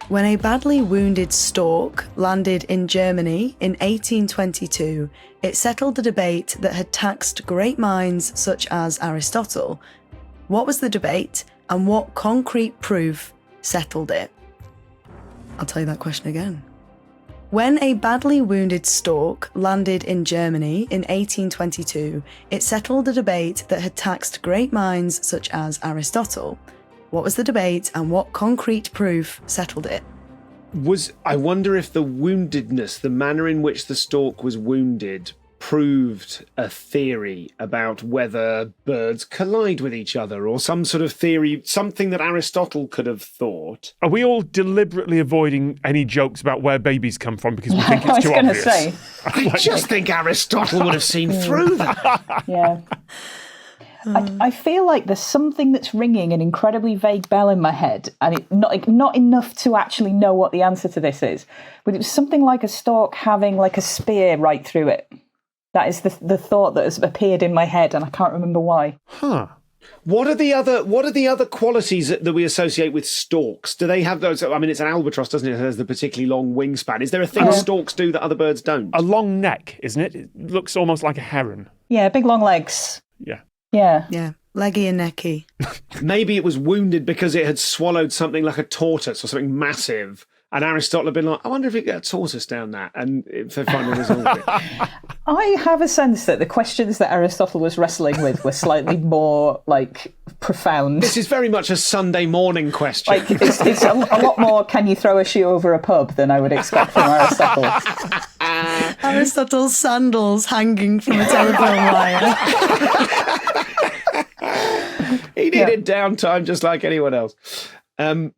When a badly wounded stork landed in Germany in 1822, it settled the debate that had taxed great minds such as Aristotle. What was the debate, and what concrete proof settled it? I'll tell you that question again. When a badly wounded stork landed in Germany in 1822, it settled the debate that had taxed great minds such as Aristotle. What was the debate, and what concrete proof settled it? I wonder if the woundedness, the manner in which the stork was wounded, proved a theory about whether birds collide with each other, or some sort of theory, something that Aristotle could have thought. Are we all deliberately avoiding any jokes about where babies come from because we think it's too obvious? I just think Aristotle would have seen through that. Yeah. I feel like there's something that's ringing an incredibly vague bell in my head, and it not enough to actually know what the answer to this is. But it was something like a stork having like a spear right through it. That is the thought that has appeared in my head, and I can't remember why. Huh. What are the other qualities that we associate with storks? Do they have those? I mean, it's an albatross, doesn't it? It has the particularly long wingspan. Is there a thing storks do that other birds don't? A long neck, isn't it? It looks almost like a heron. Yeah, big long legs. Yeah. Yeah, leggy and necky. Maybe it was wounded because it had swallowed something like a tortoise or something massive, and Aristotle had been like, I wonder if it get a tortoise down that, and if they finally resolved it. I have a sense that the questions that Aristotle was wrestling with were slightly more, like, profound. This is very much a Sunday morning question. Like, it's a lot more, can you throw a shoe over a pub, than I would expect from Aristotle. Aristotle's sandals hanging from a telephone wire. He needed downtime just like anyone else. A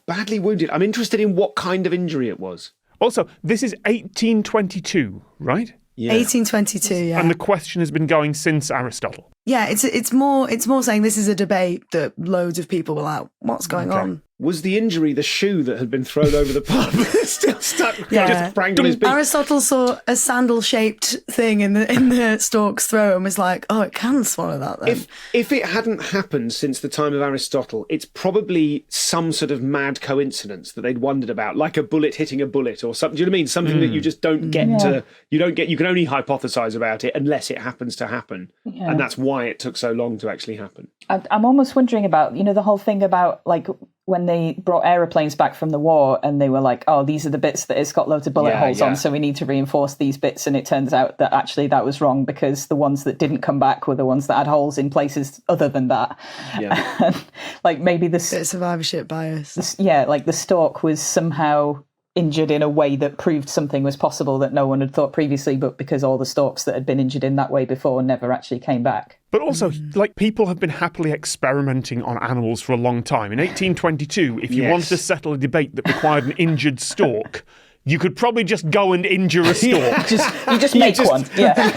badly wounded. I'm interested in what kind of injury it was. Also, this is 1822, right? Yeah. 1822, yeah. And the question has been going since Aristotle. Yeah, it's more saying this is a debate that loads of people were like, what's going on? Was the injury the shoe that had been thrown over the pub still stuck? Just strangled his beak? Aristotle saw a sandal-shaped thing in the stork's throat and was like, oh, it can swallow that then. If it hadn't happened since the time of Aristotle, it's probably some sort of mad coincidence that they'd wondered about, like a bullet hitting a bullet or something. Do you know what I mean? Something that you just don't get to. You can only hypothesize about it unless it happens to happen. Yeah. And that's why it took so long to actually happen. I'm almost wondering about, the whole thing about, like, when they brought aeroplanes back from the war and they were like, oh, these are the bits that it's got loads of bullet holes on, so we need to reinforce these bits. And it turns out that actually that was wrong, because the ones that didn't come back were the ones that had holes in places other than that. Yeah. Like maybe this... Bit of survivorship bias. The stork was somehow injured in a way that proved something was possible that no one had thought previously, but because all the storks that had been injured in that way before never actually came back. But also, like, people have been happily experimenting on animals for a long time. In 1822, if you wanted to settle a debate that required an injured stork, you could probably just go and injure a stork. You just make one. Yeah.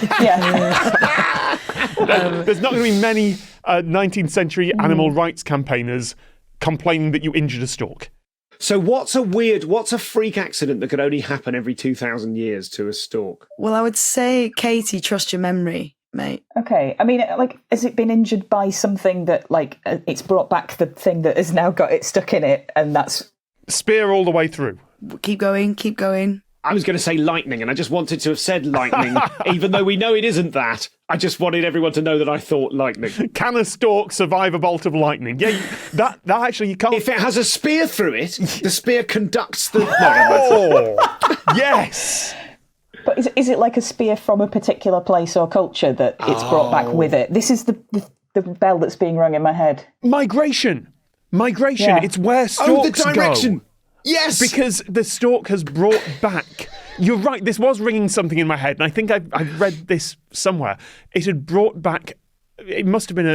There's not going to be many 19th century animal rights campaigners complaining that you injured a stork. So what's a freak accident that could only happen every 2,000 years to a stork? Well, I would say, Katie, trust your memory, mate. Okay. I mean, like, has it been injured by something that, like, it's brought back the thing that has now got it stuck in it, and that's... Spear all the way through. Keep going. I was going to say lightning, and I just wanted to have said lightning, even though we know it isn't that. I just wanted everyone to know that I thought lightning. Can a stork survive a bolt of lightning? Yeah, that actually you can't... If it has a spear through it, the spear conducts the... Yes! But is it like a spear from a particular place or culture that it's brought back with it? This is the bell that's being rung in my head. Migration. Yeah. It's where storks the direction. Go. Yes! Because the stork has brought back... You're right, this was ringing something in my head, and I think I've read this somewhere. It had brought back... It must have been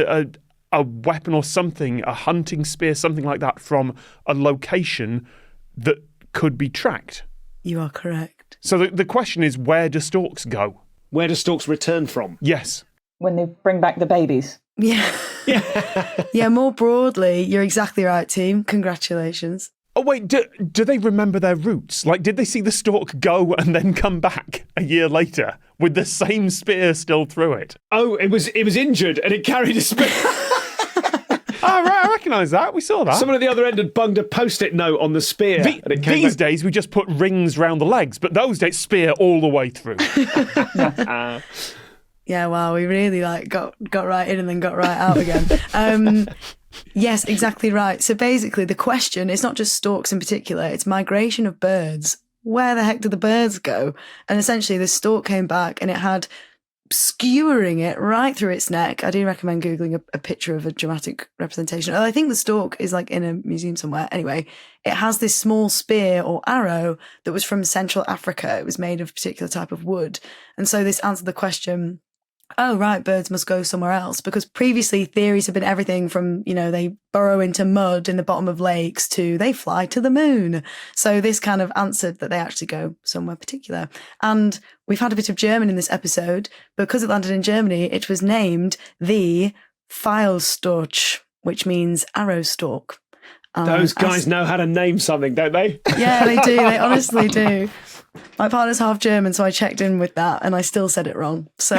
a weapon or something, a hunting spear, something like that, from a location that could be tracked. You are correct. So the question is, where do storks go? Where do storks return from? Yes. When they bring back the babies. Yeah. Yeah, more broadly, you're exactly right, team. Congratulations. Oh, wait, do they remember their roots? Like, did they see the stork go and then come back a year later with the same spear still through it? Oh, it was injured and it carried a spear. Oh, right, I recognise that. We saw that. Someone at the other end had bunged a post-it note on the spear. and it came These back. days, we just put rings round the legs, but those days, spear all the way through. Yeah, wow, we really got right in and then got right out again. Yes, exactly right. So basically the question, it's not just storks in particular, it's migration of birds. Where the heck did the birds go? And essentially this stork came back and it had skewering it right through its neck. I do recommend Googling a picture of a dramatic representation. I think the stork is in a museum somewhere. Anyway, it has this small spear or arrow that was from Central Africa. It was made of a particular type of wood. And so this answered the question, oh, right, birds must go somewhere else. Because previously theories have been everything from, they burrow into mud in the bottom of lakes to they fly to the moon. So this kind of answered that they actually go somewhere particular. And we've had a bit of German in this episode. Because it landed in Germany, it was named the Pfeilstorch, which means arrow stork. Those guys know how to name something, don't they? Yeah, they do. They honestly do. My partner's half German, so I checked in with that and I still said it wrong. So